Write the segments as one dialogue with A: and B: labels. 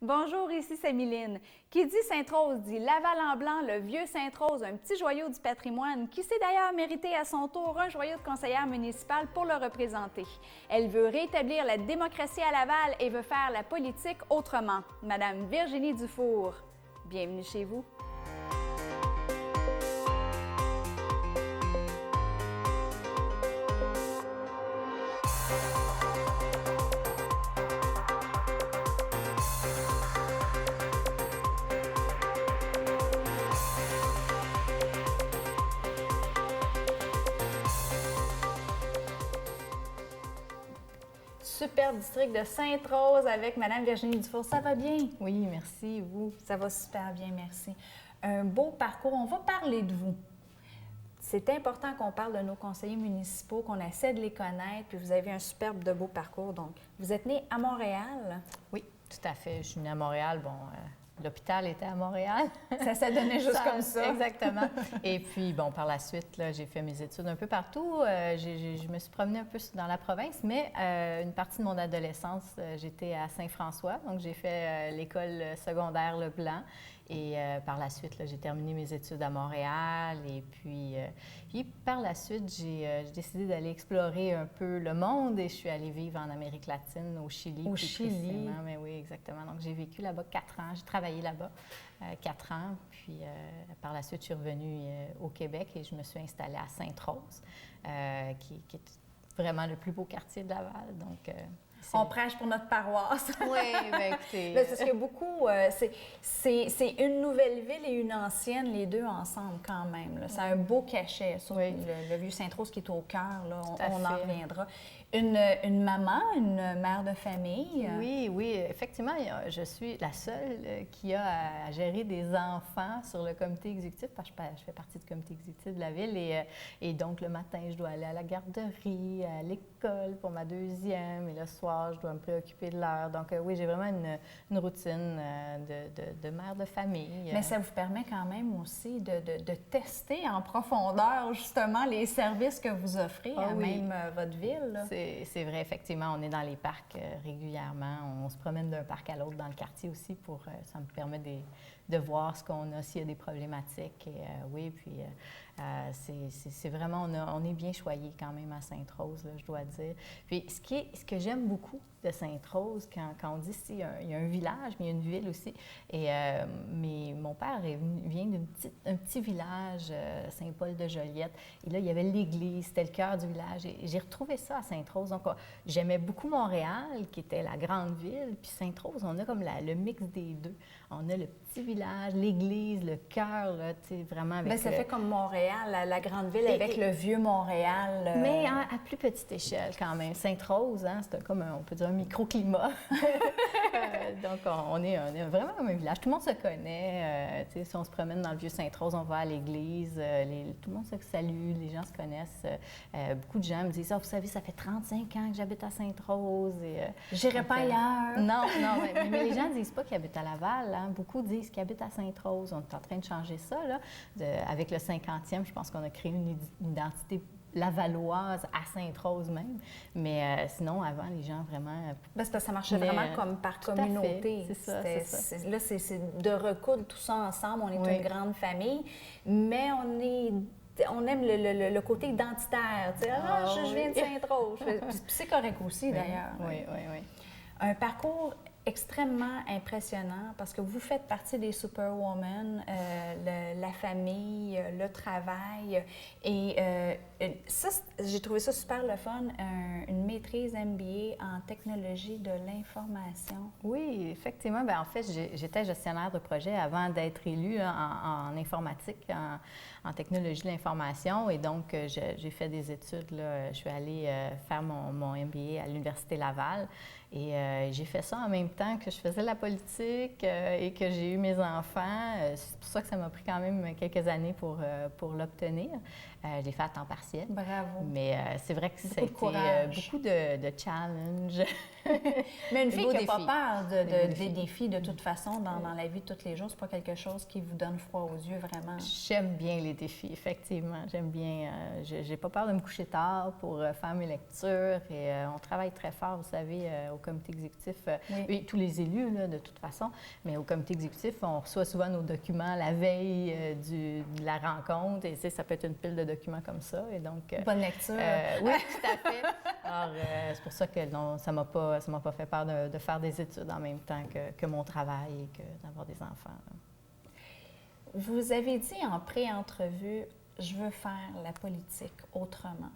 A: Bonjour, ici Samiline. Qui dit Sainte-Rose dit Laval-en-Blanc, le vieux Sainte-Rose, un petit joyau du patrimoine qui s'est d'ailleurs mérité à son tour un joyau de conseillère municipale pour le représenter. Elle veut rétablir la démocratie à Laval et veut faire la politique autrement. Madame Virginie Dufour, bienvenue chez vous. Super district de Sainte-Rose avec Madame Virginie Dufour. Ça va bien?
B: Oui, merci. Vous?
A: Ça va super bien, merci. Un beau parcours. On va parler de vous. C'est important qu'on parle de nos conseillers municipaux, qu'on essaie de les connaître, puis vous avez un superbe de beau parcours. Donc, vous êtes né à Montréal?
B: Oui, tout à fait. Je suis née à Montréal. Bon, l'hôpital était à Montréal.
A: Ça s'est donné juste comme ça.
B: Exactement. Et puis, bon, par la suite, là, j'ai fait mes études un peu partout. Je me suis promenée un peu dans la province, mais une partie de mon adolescence, j'étais à Saint-François. Donc, j'ai fait l'école secondaire Leblanc. Et par la suite, là, j'ai terminé mes études à Montréal. Et puis par la suite, j'ai décidé d'aller explorer un peu le monde et je suis allée vivre en Amérique latine, au Chili.
A: Au Chili?
B: Mais oui, exactement. Donc, j'ai vécu là-bas 4 ans. J'ai travaillé là-bas 4 ans. Puis par la suite, je suis revenue au Québec et je me suis installée à Sainte-Rose, qui est vraiment le plus beau quartier de Laval. Donc,
A: on prêche pour notre paroisse.
B: Oui, bien écoutez.
A: C'est parce que beaucoup, c'est une nouvelle ville et une ancienne, les deux ensemble quand même. Là. Ça a un beau cachet, surtout le vieux Sainte-Rose qui est au cœur, là, on en reviendra. Une maman, une mère de famille.
B: Oui, effectivement, je suis la seule qui a à gérer des enfants sur le comité exécutif, parce que je fais partie du comité exécutif de la ville et donc le matin, je dois aller à la garderie, à l'école pour ma deuxième et le soir, je dois me préoccuper de l'heure. Donc oui, j'ai vraiment une routine de mère de famille.
A: Mais ça vous permet quand même aussi de tester en profondeur justement les services que vous offrez à même votre ville. Là.
B: C'est vrai, effectivement, on est dans les parcs régulièrement. On se promène d'un parc à l'autre dans le quartier aussi pour ça me permet de voir ce qu'on a, s'il y a des problématiques. Et puis c'est vraiment, on est bien choyé quand même à Sainte-Rose, là, je dois dire. Puis ce que j'aime beaucoup de Sainte-Rose, quand on dit il y a un village, mais il y a une ville aussi. Mais mon père vient d'un petit village, Saint-Paul-de-Joliette. Et là, il y avait l'église, c'était le cœur du village. Et j'ai retrouvé ça à Sainte-Rose. Donc, j'aimais beaucoup Montréal, qui était la grande ville. Puis Sainte-Rose, on a comme le mix des deux. On a le petit village, l'église, le cœur, là, tu sais, vraiment avec...
A: Bien, ça fait comme Montréal, la grande ville, avec le vieux Montréal.
B: Mais à plus petite échelle, quand même. Sainte-Rose, hein, c'est comme, on peut dire, un microclimat. Donc, on est vraiment comme un village. Tout le monde se connaît. Tu sais, si on se promène dans le vieux Sainte-Rose, on va à l'église. Tout le monde se salue, les gens se connaissent. Beaucoup de gens me disent, vous savez, ça fait 35 ans que j'habite à Sainte-Rose.
A: J'irai pas ailleurs.
B: Non, mais les gens ne disent pas qu'ils habitent à Laval. Hein. Beaucoup disent qu'ils habitent à Sainte-Rose. On est en train de changer ça. Là. Avec le 50e, je pense qu'on a créé une identité lavalloise à Sainte-Rose même. Mais sinon, avant, les gens vraiment...
A: c'est parce que ça marchait vraiment comme par communauté.
B: C'est ça.
A: Là, c'est de recoudre tout ça ensemble. On est une grande famille, mais on aime le côté identitaire. Tu sais, je viens de Sainte-Rose. Puis c'est correct aussi, d'ailleurs.
B: Oui.
A: Un parcours extrêmement impressionnant parce que vous faites partie des Superwoman, la famille, le travail. Et ça, j'ai trouvé ça super le fun, une maîtrise MBA en technologie de l'information.
B: Oui, effectivement. Bien, en fait, j'étais gestionnaire de projet avant d'être élue en informatique, en technologie de l'information. Et donc, j'ai fait des études. Là. Je suis allée faire mon MBA à l'Université Laval. Et j'ai fait ça en même temps que je faisais la politique et que j'ai eu mes enfants. C'est pour ça que ça m'a pris quand même quelques années pour l'obtenir. Je l'ai fait à temps partiel.
A: Bravo.
B: Mais c'est vrai que ça a été beaucoup de challenges.
A: Mais une fille qui n'a pas peur des défis de toute façon dans la vie de tous les jours, c'est pas quelque chose qui vous donne froid aux yeux, vraiment?
B: J'aime bien les défis, effectivement. J'aime bien. J'ai pas peur de me coucher tard pour faire mes lectures et on travaille très fort, vous savez, au comité exécutif,
A: Oui.
B: et tous les élus, là, de toute façon, mais au comité exécutif, on reçoit souvent nos documents la veille de la rencontre, et ça peut être une pile de documents comme ça. Et donc,
A: bonne lecture.
B: Oui, tout à fait. Alors, c'est pour ça que non, ça m'a pas fait peur de faire des études en même temps que mon travail et que d'avoir des enfants. Là.
A: Vous avez dit en pré-entrevue, je veux faire la politique autrement.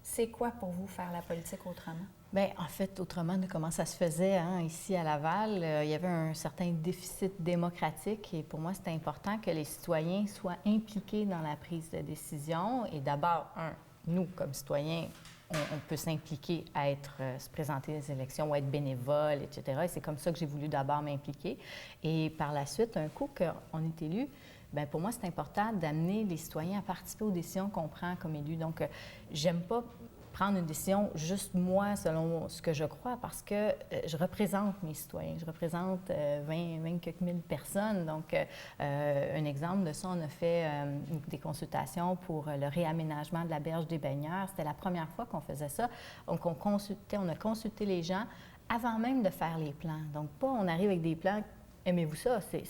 A: C'est quoi pour vous faire la politique autrement?
B: Bien, en fait, autrement, comment ça se faisait ici à Laval, il y avait un certain déficit démocratique et pour moi, c'était important que les citoyens soient impliqués dans la prise de décision. Et d'abord, nous, comme citoyens, on peut s'impliquer à se présenter aux élections ou être bénévole, etc. Et c'est comme ça que j'ai voulu d'abord m'impliquer. Et par la suite, un coup qu'on est élu, bien, pour moi, c'est important d'amener les citoyens à participer aux décisions qu'on prend comme élus. Donc, j'aime pas prendre une décision juste moi, selon ce que je crois, parce que je représente mes citoyens. Je représente 20 quelques mille personnes. Donc, un exemple de ça, on a fait des consultations pour le réaménagement de la berge des baigneurs. C'était la première fois qu'on faisait ça. Donc, on a consulté les gens avant même de faire les plans. Donc, pas on arrive avec des plans, aimez-vous ça? C'est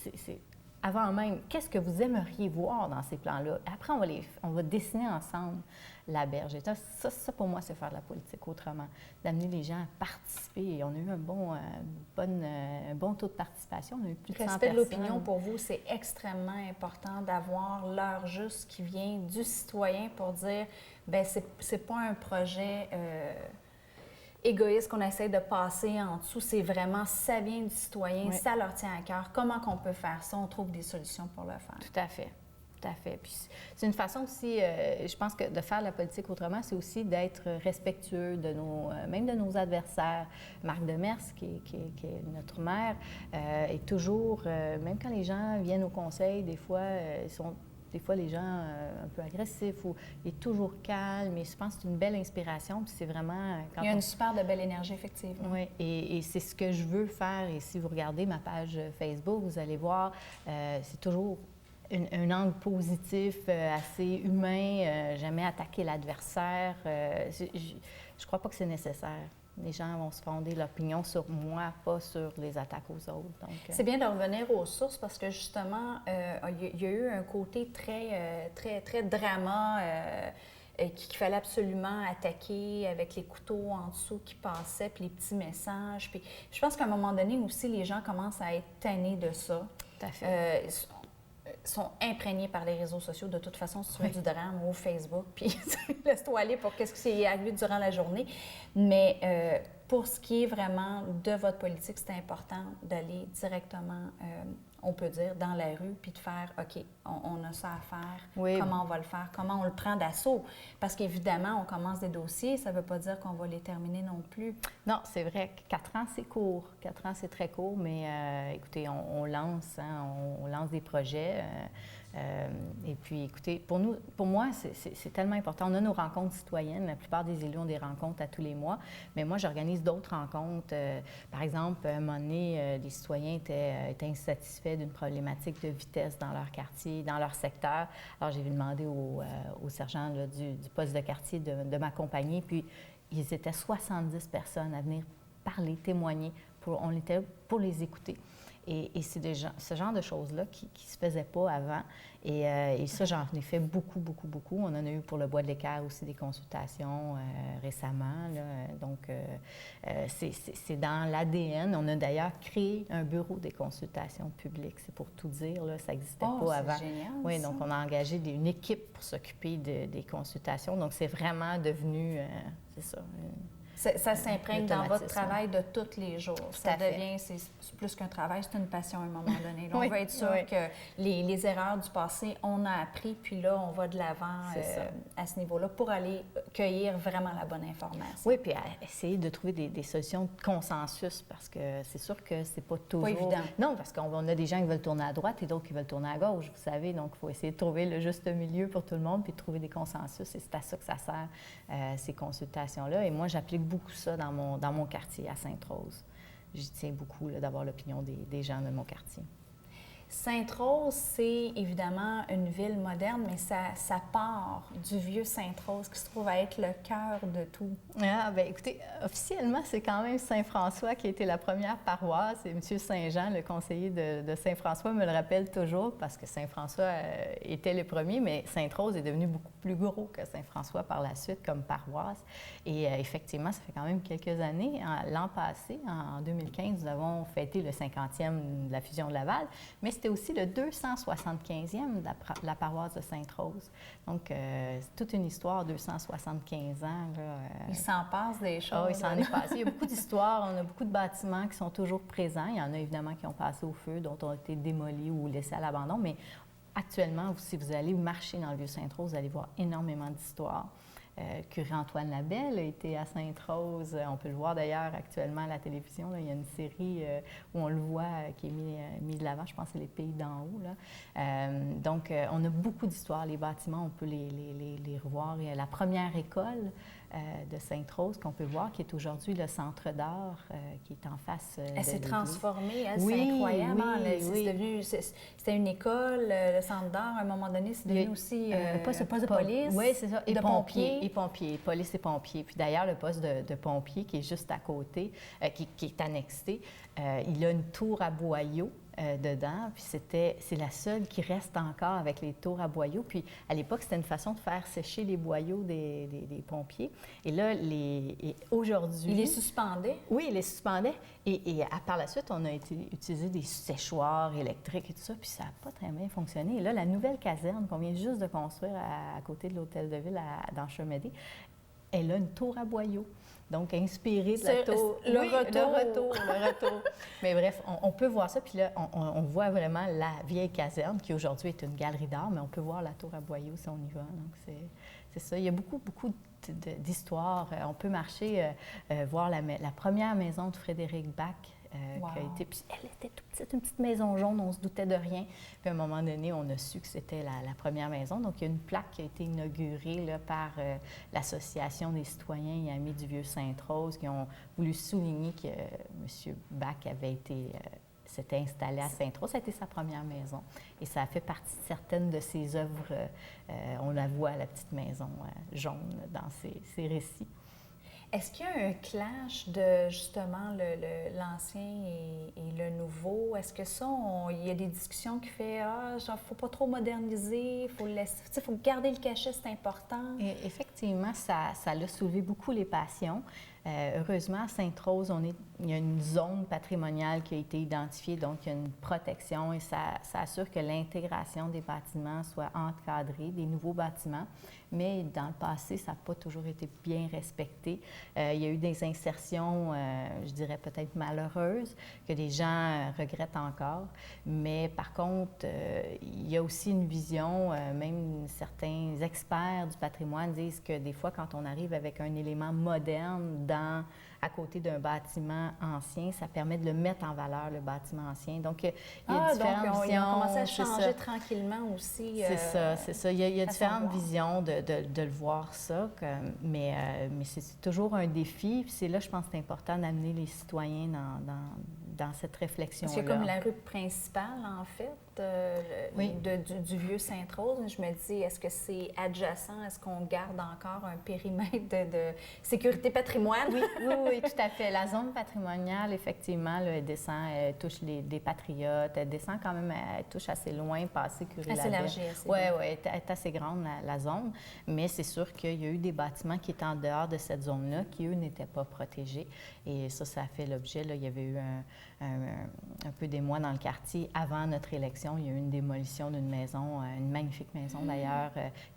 B: avant même, qu'est-ce que vous aimeriez voir dans ces plans-là? Après, on va dessiner ensemble la berge. Et ça, pour moi, c'est faire de la politique autrement, d'amener les gens à participer. Et on a eu un bon taux de participation. On a eu plus de 100 personnes.
A: Respect de l'opinion, pour vous, c'est extrêmement important d'avoir l'heure juste qui vient du citoyen pour dire, bien, c'est pas un projet égoïste qu'on essaie de passer en dessous, c'est vraiment, ça vient du citoyen, oui. Ça leur tient à cœur. Comment qu'on peut faire ça? On trouve des solutions pour le faire.
B: Tout à fait. Tout à fait. Puis c'est une façon aussi, je pense que de faire la politique autrement, c'est aussi d'être respectueux même de nos adversaires. Marc Demers, qui est notre maire, est toujours, même quand les gens viennent au conseil, des fois, les gens un peu agressifs, ou il est toujours calme, et je pense que c'est une belle inspiration, puis c'est vraiment...
A: Il y a une super de belle énergie, effectivement.
B: Oui, et c'est ce que je veux faire, et si vous regardez ma page Facebook, vous allez voir, c'est toujours un angle positif, assez humain, jamais attaquer l'adversaire. Je crois pas que c'est nécessaire. Les gens vont se fonder l'opinion sur moi, pas sur les attaques aux autres.
A: C'est bien de revenir aux sources parce que justement, il y a eu un côté très drama qu'il fallait absolument attaquer avec les couteaux en dessous qui passaient, puis les petits messages. Puis je pense qu'à un moment donné aussi, les gens commencent à être tannés de ça.
B: Tout à fait.
A: Sont imprégnés par les réseaux sociaux. De toute façon, si tu veux du drame ou Facebook, puis laisse-toi aller pour qu'est-ce qui s'est arrivé durant la journée. Mais pour ce qui est vraiment de votre politique, c'est important d'aller directement, on peut dire, dans la rue, puis de faire, OK, on a ça à faire, oui. Comment on va le faire, comment on le prend d'assaut. Parce qu'évidemment, on commence des dossiers, ça ne veut pas dire qu'on va les terminer non plus.
B: Non, c'est vrai que 4 ans, c'est court. 4 ans, c'est très court, mais écoutez, on lance, on lance des projets. Et puis, écoutez, pour moi, c'est tellement important. On a nos rencontres citoyennes. La plupart des élus ont des rencontres à tous les mois. Mais moi, j'organise d'autres rencontres. Par exemple, à un moment donné, les citoyens étaient insatisfaits d'une problématique de vitesse dans leur quartier, dans leur secteur. Alors, j'ai demandé au sergent là, du poste de quartier de m'accompagner. Puis, ils étaient 70 personnes à venir parler, témoigner. On était pour les écouter. Et c'est ce genre de choses-là qui ne se faisaient pas avant. Et ça, j'en ai fait beaucoup. On en a eu pour le Bois de l'Équerre aussi des consultations récemment. Là. Donc, c'est dans l'ADN. On a d'ailleurs créé un bureau des consultations publiques. C'est pour tout dire, là, ça n'existait pas avant.
A: C'est génial,
B: oui, donc on a engagé une équipe pour s'occuper des consultations. Donc, c'est vraiment devenu, c'est ça.
A: Ça s'imprègne dans votre travail de tous les jours. Ça devient, c'est plus qu'un travail, c'est une passion à un moment donné. Là, on va être sûr que les erreurs du passé, on a appris, puis là, on va de l'avant à ce niveau-là pour aller cueillir vraiment la bonne information.
B: Oui, puis à essayer de trouver des solutions de consensus, parce que c'est sûr que c'est pas toujours...
A: Pas évident.
B: Non, parce qu'on a des gens qui veulent tourner à droite et d'autres qui veulent tourner à gauche, vous savez. Donc, il faut essayer de trouver le juste milieu pour tout le monde, puis de trouver des consensus. Et c'est à ça que ça sert, ces consultations-là. Et moi, j'applique beaucoup ça dans mon quartier à Sainte-Rose. J'y tiens beaucoup d'avoir l'opinion des gens de mon quartier.
A: Sainte-Rose, c'est évidemment une ville moderne, mais ça part du vieux Sainte-Rose qui se trouve à être le cœur de tout.
B: Ah, bien, écoutez, officiellement, c'est quand même Saint-François qui a été la première paroisse. Et M. Saint-Jean, le conseiller de Saint-François, me le rappelle toujours parce que Saint-François était le premier, mais Sainte-Rose est devenu beaucoup plus gros que Saint-François par la suite comme paroisse. Et effectivement, ça fait quand même quelques années. L'an passé, en 2015, nous avons fêté le 50e de la fusion de Laval, mais c'était aussi le 275e de la paroisse de Sainte-Rose. Donc, c'est toute une histoire, 275 ans. Là,
A: il s'en passe des choses.
B: Il s'en est passé. Il y a beaucoup d'histoires. On a beaucoup de bâtiments qui sont toujours présents. Il y en a évidemment qui ont passé au feu, d'autres ont été démolis ou laissés à l'abandon. Mais actuellement, si vous allez marcher dans le Vieux-Sainte-Rose, vous allez voir énormément d'histoires. Curé Antoine Labelle a été à Sainte-Rose. On peut le voir d'ailleurs actuellement à la télévision. Là. Il y a une série où on le voit qui est mis de l'avant. Je pense que c'est Les Pays d'en haut. Là. Donc, on a beaucoup d'histoires. Les bâtiments, on peut les revoir. Il y a la première école de Sainte-Rose qu'on peut voir, qui est aujourd'hui le Centre d'art, qui est en face
A: Elle s'est transformée,
B: oui,
A: c'est incroyable.
B: Oui,
A: c'était une école, le Centre d'art, à un moment donné, c'est devenu aussi poste de police.
B: Oui, c'est ça. Et
A: de pompiers.
B: Et pompiers, police et pompiers. Puis d'ailleurs, le poste de pompier qui est juste à côté, qui est annexé, il a une tour à boyaux dedans, puis c'est la seule qui reste encore avec les tours à boyaux. Puis à l'époque, c'était une façon de faire sécher les boyaux des pompiers. Et là, aujourd'hui...
A: Il les suspendait?
B: Oui, il les suspendait. Et par la suite, on a utilisé des séchoirs électriques et tout ça, puis ça n'a pas très bien fonctionné. Et là, la nouvelle caserne qu'on vient juste de construire à côté de l'hôtel de ville dans Chemédé, elle a une tour à boyaux. Donc, inspiré de la tour.
A: Le
B: retour. Mais bref, on peut voir ça. Puis là, on voit vraiment la vieille caserne qui aujourd'hui est une galerie d'art, mais on peut voir la tour à boyaux si on y va. Donc, c'est ça. Il y a beaucoup d'histoires. On peut marcher, voir la première maison de Frédéric Bach. Qui a été, puis elle était toute petite, une petite maison jaune, on se doutait de rien. Puis à un moment donné, on a su que c'était la première maison. Donc, il y a une plaque qui a été inaugurée là, par l'Association des citoyens et amis du Vieux-Sainte-Rose qui ont voulu souligner que M. Bach s'était installé à Sainte-Rose. Ça a été sa première maison. Et ça a fait partie de certaines de ses œuvres. On la voit, la petite maison jaune, dans ses récits.
A: Est-ce qu'il y a un clash de, justement, l'ancien et le nouveau? Est-ce que ça, il y a des discussions qui font genre, faut pas trop moderniser, il faut garder le cachet, c'est important?
B: Et effectivement, ça a soulevé beaucoup les passions. Heureusement, à Sainte-Rose, il y a une zone patrimoniale qui a été identifiée, donc il y a une protection et ça assure que l'intégration des bâtiments soit encadrée, des nouveaux bâtiments. Mais dans le passé, ça n'a pas toujours été bien respecté. Il y a eu des insertions, je dirais peut-être malheureuses, que les gens regrettent encore. Mais par contre, il y a aussi une vision, même certains experts du patrimoine disent que des fois, quand on arrive avec un élément moderne à côté d'un bâtiment ancien, ça permet de le mettre en valeur, le bâtiment ancien. Donc, il y a différentes visions.
A: Ils ont commencé à changer tranquillement aussi.
B: C'est ça. Il y a différentes visions de le voir ça, mais c'est toujours un défi. Puis c'est là, je pense que c'est important d'amener les citoyens dans cette réflexion-là.
A: C'est comme la rue principale, en fait, du vieux Sainte-Rose. Je me dis, est-ce que c'est adjacent? Est-ce qu'on garde encore un périmètre de sécurité patrimoine?
B: Oui, tout à fait. La zone patrimoniale, effectivement, là, elle descend, elle touche des patriotes, elle descend quand même, elle touche assez loin, passer Curie-Labelle. Oui, elle est assez grande, la zone. Mais c'est sûr qu'il y a eu des bâtiments qui étaient en dehors de cette zone-là, qui, eux, n'étaient pas protégés. Et ça a fait l'objet. Là, il y avait eu un peu d'émoi dans le quartier. Avant notre élection, il y a eu une démolition d'une maison, une magnifique maison d'ailleurs,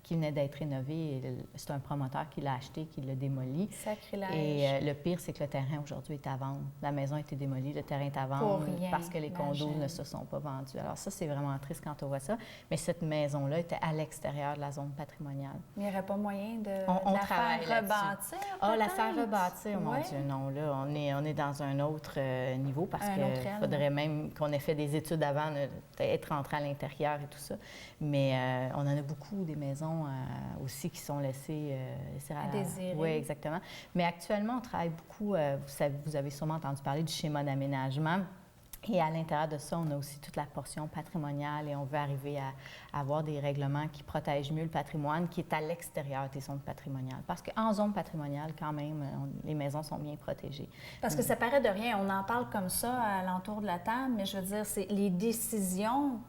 B: qui venait d'être rénovée. C'est un promoteur qui l'a acheté, qui l'a démoli.
A: Sacrilège.
B: Et le pire, c'est que le terrain aujourd'hui est à vendre. La maison a été démolie, le terrain est à vendre parce que les condos ne se sont pas vendus. Alors ça, c'est vraiment triste quand on voit ça. Mais cette maison-là était à l'extérieur de la zone patrimoniale.
A: Il n'y aurait pas moyen de
B: on
A: la
B: travaille
A: faire rebâtir?
B: La faire rebâtir, mon Dieu, non. Là, on est dans un autre niveau parce qu'il faudrait même qu'on ait fait des études avant, être rentré à l'intérieur et tout ça. Mais on en a beaucoup, des maisons aussi qui sont laissées
A: à désirer.
B: Oui, exactement. Mais actuellement, on travaille beaucoup, vous avez sûrement entendu parler du schéma d'aménagement. Et à l'intérieur de ça, on a aussi toute la portion patrimoniale et on veut arriver à avoir des règlements qui protègent mieux le patrimoine qui est à l'extérieur des zones patrimoniales. Parce qu'en zone patrimoniale, quand même, les maisons sont bien protégées.
A: Parce que ça paraît de rien, on en parle comme ça à l'entour de la table, mais je veux dire, les décisions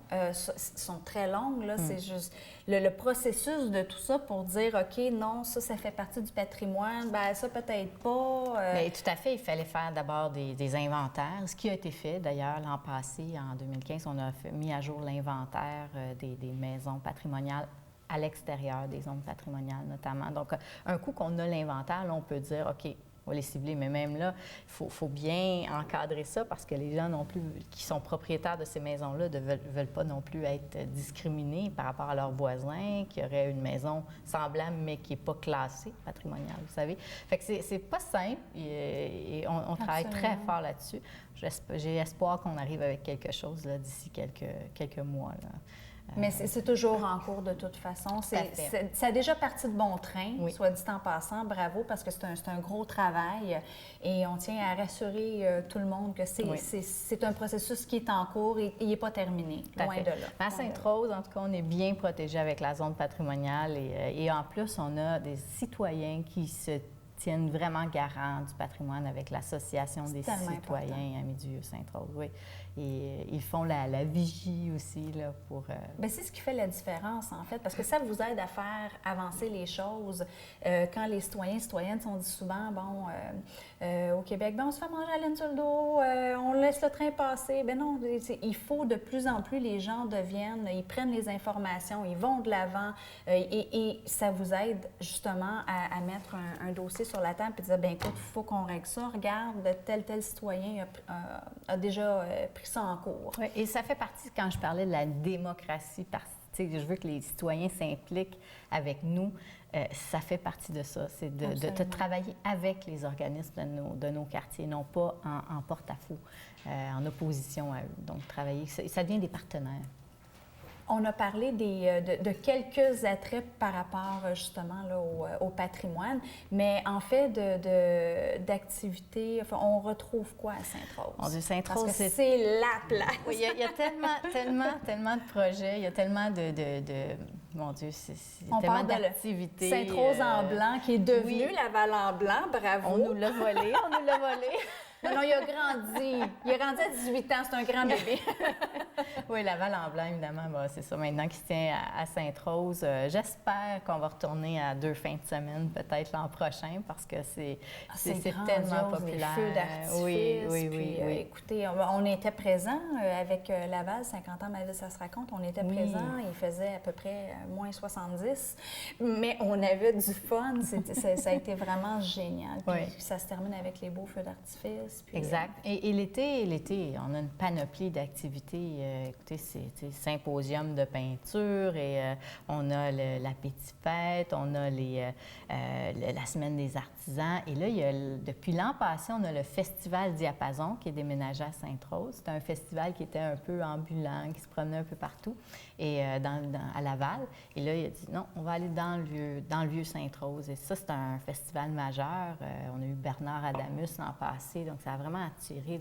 A: sont très longues, là. C'est juste le processus de tout ça pour dire, OK, non, ça fait partie du patrimoine, bien ça peut-être pas.
B: Bien, tout à fait, il fallait faire d'abord des inventaires, ce qui a été fait d'ailleurs l'an passé, en 2015, on a mis à jour l'inventaire des maisons patrimoniales à l'extérieur des zones patrimoniales notamment. Donc, un coup qu'on a l'inventaire, là, on peut dire, OK, on va les cibler, mais même là, il faut bien encadrer ça parce que les gens non plus qui sont propriétaires de ces maisons-là ne veulent pas non plus être discriminés par rapport à leurs voisins qui auraient une maison semblable mais qui n'est pas classée patrimoniale, vous savez. Fait que c'est pas simple et on travaille très fort là-dessus. J'ai espoir qu'on arrive avec quelque chose là, d'ici quelques mois. Là.
A: Mais c'est toujours en cours de toute façon. Ça a déjà parti de bon train,
B: oui.
A: Soit dit en passant. Bravo, parce que c'est un gros travail et on tient à rassurer tout le monde que c'est un processus qui est en cours et il n'est pas terminé, loin de là.
B: À Sainte-Rose, en tout cas, on est bien protégé avec la zone patrimoniale et en plus, on a des citoyens qui se tiennent vraiment garant du patrimoine avec l'Association des citoyens à Midi-Vieux-Sainte-Rose, oui. Et ils font la vigie aussi, là, pour...
A: Bien, c'est ce qui fait la différence, en fait, parce que ça vous aide à faire avancer les choses. Quand les citoyennes sont dit souvent, bon, au Québec, ben, on se fait manger la laine sur le dos, on laisse le train passer. Bien non, il faut de plus en plus, les gens ils prennent les informations, ils vont de l'avant et ça vous aide justement à mettre un dossier sur la table et dire, bien écoute, il faut qu'on règle ça. Regarde, tel citoyen a déjà pris ça en cours.
B: Oui, et ça fait partie, quand je parlais de la démocratie, je veux que les citoyens s'impliquent avec nous, ça fait partie de ça, c'est de travailler avec les organismes de nos quartiers, non pas en porte-à-faux, en opposition à eux. Donc, travailler, ça devient des partenaires.
A: On a parlé de quelques attraits par rapport justement là, au patrimoine, mais en fait d'activités, on retrouve quoi à Sainte-Rose?
B: On dit Sainte-Rose,
A: c'est la place.
B: Oui, il y a tellement de projets, il y a tellement mon Dieu, c'est tellement d'activités.
A: Sainte-Rose-en-Blanc qui est devenue Laval-en-Blanc, bravo.
B: On nous l'a volé.
A: Non, il a grandi. Il est rendu à 18 ans, c'est un grand bébé.
B: Oui, Laval-en-Blanc, évidemment, c'est ça. Maintenant qui se tient à Sainte-Rose, j'espère qu'on va retourner à 2 fins de semaine, peut-être l'an prochain, parce que c'est tellement populaire.
A: Les feux d'artifice.
B: Oui.
A: Écoutez, on était présents avec Laval, 50 ans, ma vie, ça se raconte. On était présents, il faisait à peu près moins 70, mais on avait du fun. Ça a été vraiment génial. Puis ça se termine avec les beaux feux d'artifice. Puis,
B: exact. Et l'été, on a une panoplie d'activités. Écoutez, c'est symposium de peinture et on a la Petite Fête, on a la Semaine des artisans. Et là, depuis l'an passé, on a le Festival Diapason qui est déménagé à Sainte-Rose. C'est un festival qui était un peu ambulant, qui se promenait un peu partout et à Laval. Et là, il a dit non, on va aller dans le vieux Sainte-Rose. Et ça, c'est un festival majeur. On a eu Bernard Adamus l'an passé. Donc, ça a vraiment attiré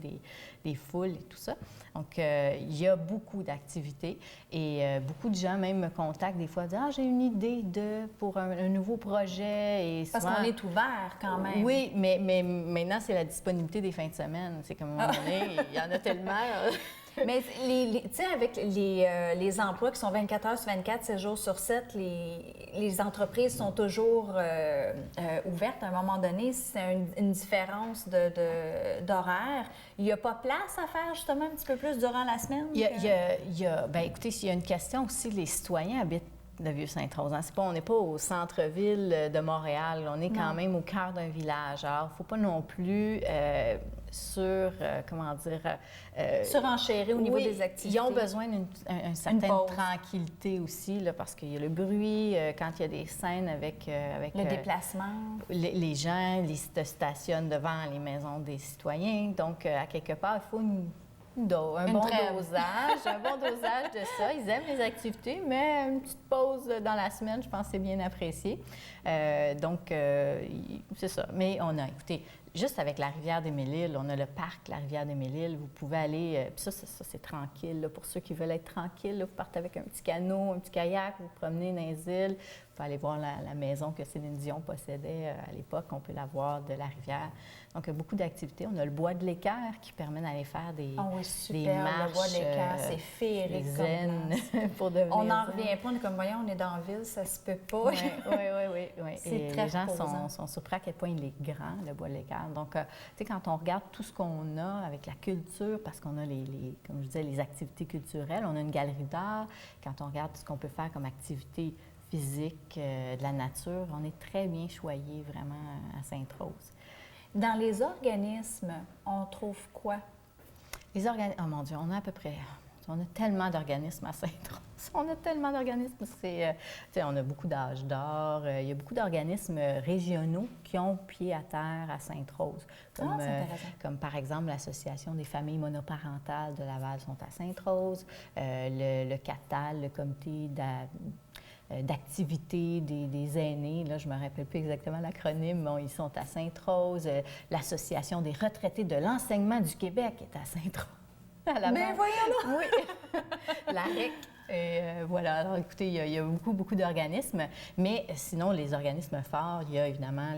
B: des foules et tout ça. Donc, il y a beaucoup d'activités et beaucoup de gens même me contactent des fois, disent « Ah, j'ai une idée pour un nouveau projet. »
A: Parce qu'on est ouvert quand même.
B: Oui, mais maintenant, c'est la disponibilité des fins de semaine. C'est comme à un moment donné, il y en a tellement.
A: Mais tu sais, avec les emplois qui sont 24 heures sur 24, 7 jours sur 7, les entreprises sont toujours ouvertes. À un moment donné, si c'est une différence d'horaire, il n'y a pas place à faire justement un petit peu plus durant la semaine?
B: Bien, écoutez, s'il y a une question aussi, les citoyens habitent le Vieux-Sainte-Rose. On n'est pas au centre-ville de Montréal, on est quand même au cœur d'un village. Alors, il ne faut pas non plus
A: surenchérir au niveau des activités.
B: Ils ont besoin d'une certaine tranquillité aussi, là, parce qu'il y a le bruit, quand il y a des scènes avec
A: le déplacement.
B: Les gens se stationnent devant les maisons des citoyens. Donc, à quelque part, il faut un bon dosage de ça. Ils aiment les activités, mais une petite pause dans la semaine, je pense que c'est bien apprécié. Donc, c'est ça. Mais écoutez, juste avec la rivière des Mille-Îles, on a le parc, la rivière des Mille-Îles, vous pouvez aller, puis ça c'est tranquille, là, pour ceux qui veulent être tranquilles, là, vous partez avec un petit canot, un petit kayak, vous vous promenez dans les îles, vous pouvez aller voir la maison que Céline Dion possédait à l'époque, on peut la voir de la rivière. Donc, il y a beaucoup d'activités. On a le bois de l'Équerre qui permet d'aller faire des marches.
A: Le bois de l'Équerre, c'est féerique
B: zen pour devenir
A: on n'en revient pas, on est comme, voyons, on est dans la ville, ça se peut pas.
B: Oui.
A: C'est
B: très les gens sont surpris à quel point il est grand, le bois de l'Équerre. Donc, tu sais, quand on regarde tout ce qu'on a avec la culture, parce qu'on a comme je disais, les activités culturelles, on a une galerie d'art. Quand on regarde tout ce qu'on peut faire comme activité physique, de la nature, on est très bien choyé vraiment à Sainte-Rose.
A: Dans les organismes, on trouve quoi?
B: Les organismes, oh mon Dieu, on a à peu près, on a tellement d'organismes à Sainte-Rose. On a tellement d'organismes. On a beaucoup d'âges d'or. Il y a beaucoup d'organismes régionaux qui ont pied à terre à Sainte-Rose. Comme par exemple l'Association des familles monoparentales de Laval sont à Sainte-Rose. Le CATAL, le comité d'activité des aînés. Là, je ne me rappelle plus exactement l'acronyme, mais ils sont à Sainte-Rose. L'Association des retraités de l'enseignement du Québec est à Sainte-Rose.
A: Mais voyons là!
B: Oui. La REC. Voilà. Alors, écoutez, il y a beaucoup d'organismes. Mais sinon, les organismes forts, il y a évidemment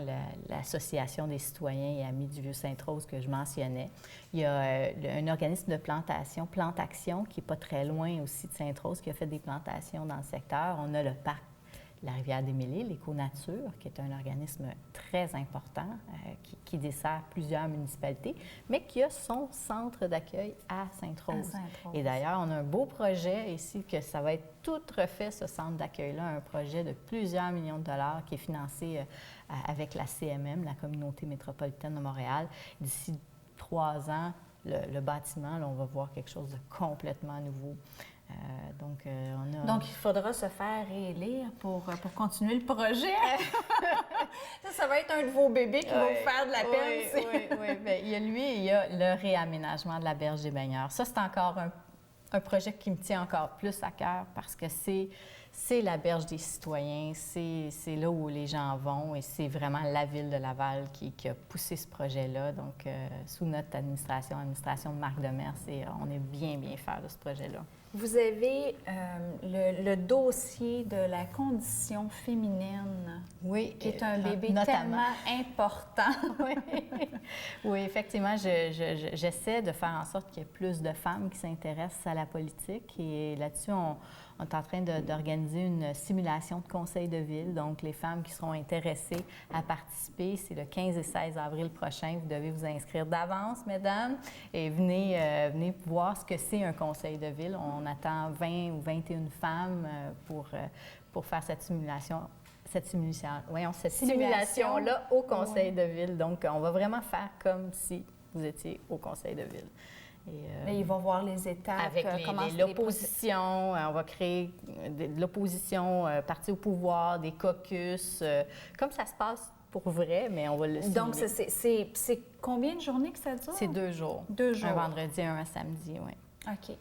B: l'Association des citoyens et amis du Vieux-Sainte-Rose que je mentionnais. Il y a un organisme de plantation, Plantaction, qui n'est pas très loin aussi de Sainte-Rose, qui a fait des plantations dans le secteur. On a le parc la rivière des Mille-Îles, l'Éco-Nature, qui est un organisme très important qui dessert plusieurs municipalités, mais qui a son centre d'accueil à Sainte-Rose. Et d'ailleurs, on a un beau projet ici, que ça va être tout refait, ce centre d'accueil-là, un projet de plusieurs millions de dollars qui est financé avec la CMM, la Communauté métropolitaine de Montréal. D'ici 3 ans, le bâtiment, là, on va voir quelque chose de complètement nouveau.
A: Donc, il faudra se faire réélire pour continuer le projet. ça va être un de vos bébés qui va vous faire de la peine.
B: Oui. Bien, il y a le réaménagement de la berge des baigneurs. Ça, c'est encore un projet qui me tient encore plus à cœur parce que c'est la berge des citoyens, c'est là où les gens vont et c'est vraiment la Ville de Laval qui a poussé ce projet-là. Donc, sous notre administration de Marc Demers, on est bien fiers de ce projet-là.
A: Vous avez le dossier de la condition féminine, qui est un bébé tellement important.
B: Oui, effectivement, j'essaie de faire en sorte qu'il y ait plus de femmes qui s'intéressent à la politique et là-dessus, on est en train d'organiser une simulation de conseil de ville. Donc, les femmes qui seront intéressées à participer, c'est le 15 et 16 avril prochain. Vous devez vous inscrire d'avance, mesdames, et venez voir ce que c'est un conseil de ville. On attend 20 ou 21 femmes pour faire cette simulation-là au conseil de ville. Donc, on va vraiment faire comme si vous étiez au conseil de ville.
A: Mais ils vont voir les étapes.
B: Avec l'opposition, on va créer de l'opposition, parti au pouvoir, des caucus, comme ça se passe pour vrai, mais on va le simuler.
A: Donc, c'est combien de journées que ça dure?
B: C'est 2 jours.
A: 2 jours.
B: Un vendredi, un samedi, oui.
A: OK.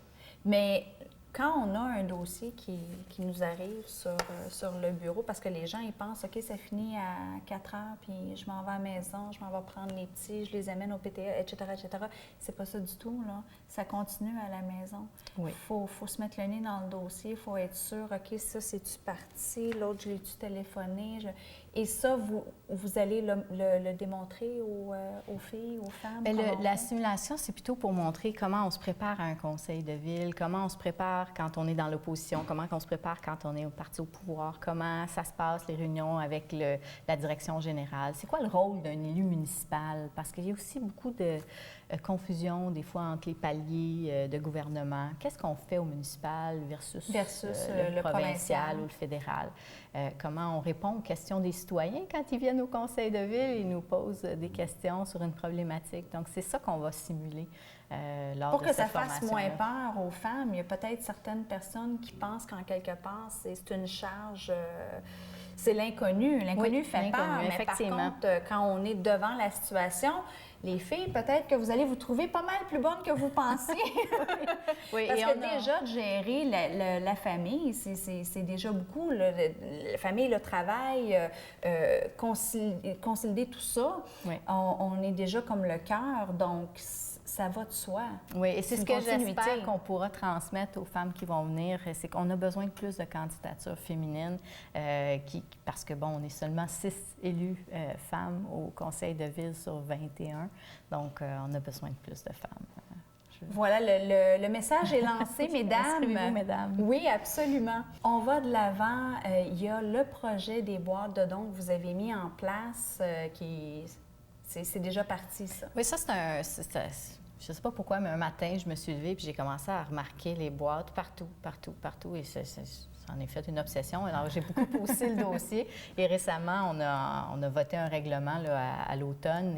A: Mais quand on a un dossier qui nous arrive sur le bureau, parce que les gens, ils pensent, OK, ça finit à 4 heures, puis je m'en vais à la maison, je m'en vais prendre les petits, je les amène au PTA, etc., etc. C'est pas ça du tout, là. Ça continue à la maison.
B: Oui.
A: Faut se mettre le nez dans le dossier, il faut être sûr, OK, ça, c'est-tu parti? L'autre, je l'ai-tu téléphoné? Et ça, vous allez le démontrer aux filles, aux femmes?
B: La simulation, c'est plutôt pour montrer comment on se prépare à un conseil de ville, comment on se prépare quand on est dans l'opposition, comment on se prépare quand on est au parti au pouvoir, comment ça se passe, les réunions avec la direction générale. C'est quoi le rôle d'un élu municipal? Parce qu'il y a aussi beaucoup de confusion, des fois, entre les paliers de gouvernement. Qu'est-ce qu'on fait au municipal versus le provincial ou le fédéral? Comment on répond aux questions des citoyens quand ils viennent au conseil de ville et nous posent des questions sur une problématique. Donc, c'est ça qu'on va simuler lors de cette formation.
A: Pour que ça fasse moins peur aux femmes, il y a peut-être certaines personnes qui pensent qu'en quelque part, c'est une charge... c'est l'inconnu. L'inconnu fait peur, mais par contre, quand on est devant la situation, les filles, peut-être que vous allez vous trouver pas mal plus bonnes que vous pensiez.
B: Oui,
A: Parce que déjà, de gérer la famille, c'est déjà beaucoup. La famille, le travail, concilier tout ça,
B: oui.
A: on est déjà comme le cœur, donc ça va de soi.
B: Oui, et c'est ce que
A: continuité.
B: j'espère qu'on pourra transmettre aux femmes qui vont venir, c'est qu'on a besoin de plus de candidatures féminines, parce que, bon, on est seulement 6 élus femmes au conseil de ville sur 21, donc on a besoin de plus de femmes.
A: Voilà, le message est lancé, mesdames.
B: Inscrivez-vous, mesdames.
A: Oui, absolument. On va de l'avant. Il y a le projet des boîtes de dons que vous avez mis en place, c'est déjà parti, ça.
B: Oui, ça, je ne sais pas pourquoi, mais un matin, je me suis levée et j'ai commencé à remarquer les boîtes partout. Et ça en est fait une obsession. Alors, j'ai beaucoup poussé le dossier. Et récemment, on a voté un règlement là, à l'automne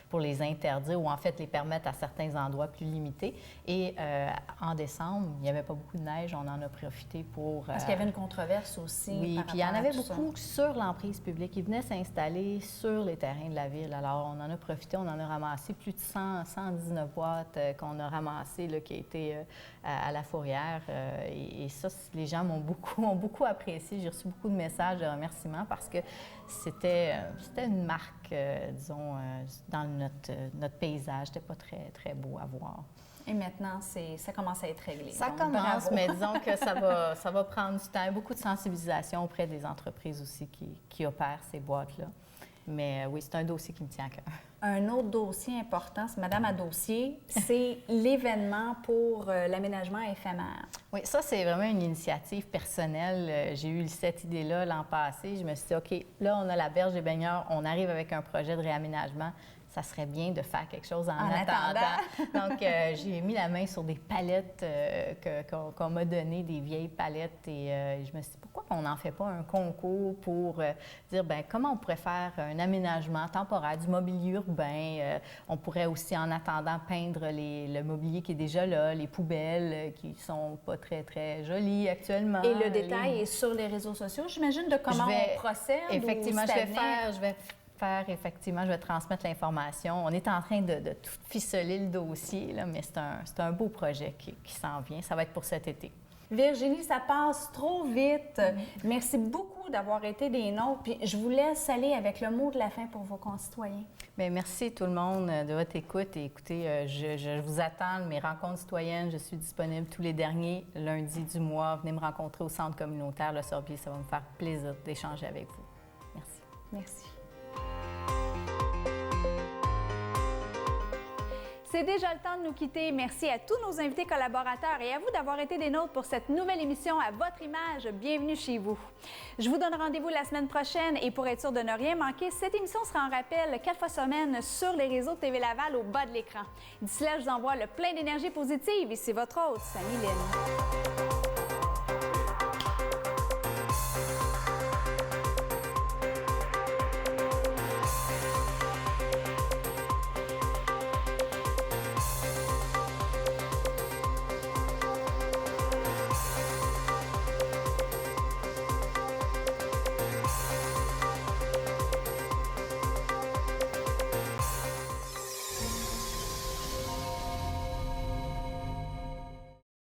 B: pour les interdire ou en fait les permettre à certains endroits plus limités. Et en décembre, il n'y avait pas beaucoup de neige. On en a profité pour...
A: Parce qu'il y avait une controverse aussi.
B: Oui, puis il y en avait beaucoup sur l'emprise publique. Ils venaient s'installer sur les terrains de la ville. Alors, on en a profité. On en a ramassé plus de 119 boîtes qu'on a ramassées, là, qui étaient à la fourrière. Et ça, les gens ont beaucoup apprécié. J'ai reçu beaucoup de messages de remerciements parce que c'était une marque, disons, dans notre paysage. C'était pas très, très beau à voir.
A: Et maintenant, ça commence à être réglé.
B: Ça
A: donc,
B: commence,
A: bravo.
B: mais disons que ça va prendre du temps. Beaucoup de sensibilisation auprès des entreprises aussi qui opèrent ces boîtes-là. Mais oui, c'est un dossier qui me tient à cœur.
A: Un autre dossier important, c'est Madame à dossier, c'est l'événement pour l'aménagement éphémère.
B: Oui, ça, c'est vraiment une initiative personnelle. J'ai eu cette idée-là l'an passé. Je me suis dit, OK, là, on a la berge des baigneurs, on arrive avec un projet de réaménagement. Ça serait bien de faire quelque chose en attendant. Donc, j'ai mis la main sur des palettes qu'on m'a données, des vieilles palettes. Et je me suis dit, pourquoi on n'en fait pas un concours pour dire, bien, comment on pourrait faire un aménagement temporaire du mobilier urbain? On pourrait aussi, en attendant, peindre le mobilier qui est déjà là, les poubelles qui sont pas très, très jolies actuellement.
A: Et le détail est sur les réseaux sociaux, j'imagine, de comment on procède?
B: Effectivement, je vais transmettre l'information. On est en train de tout ficeler le dossier, là, mais c'est un beau projet qui s'en vient. Ça va être pour cet été.
A: Virginie, ça passe trop vite. Merci beaucoup d'avoir été des nôtres. Puis je vous laisse aller avec le mot de la fin pour vos concitoyens.
B: Bien, merci tout le monde de votre écoute. Et écoutez, je vous attends, mes rencontres citoyennes. Je suis disponible tous les derniers lundis du mois. Venez me rencontrer au centre communautaire Le Sorbier. Ça va me faire plaisir d'échanger avec vous. Merci.
A: Merci.
C: C'est déjà le temps de nous quitter. Merci à tous nos invités collaborateurs et à vous d'avoir été des nôtres pour cette nouvelle émission à votre image. Bienvenue chez vous. Je vous donne rendez-vous la semaine prochaine et pour être sûr de ne rien manquer, cette émission sera en rappel 4 fois semaine sur les réseaux de TV Laval au bas de l'écran. D'ici là, je vous envoie le plein d'énergie positive. Ici votre hôte, Samy Lynn.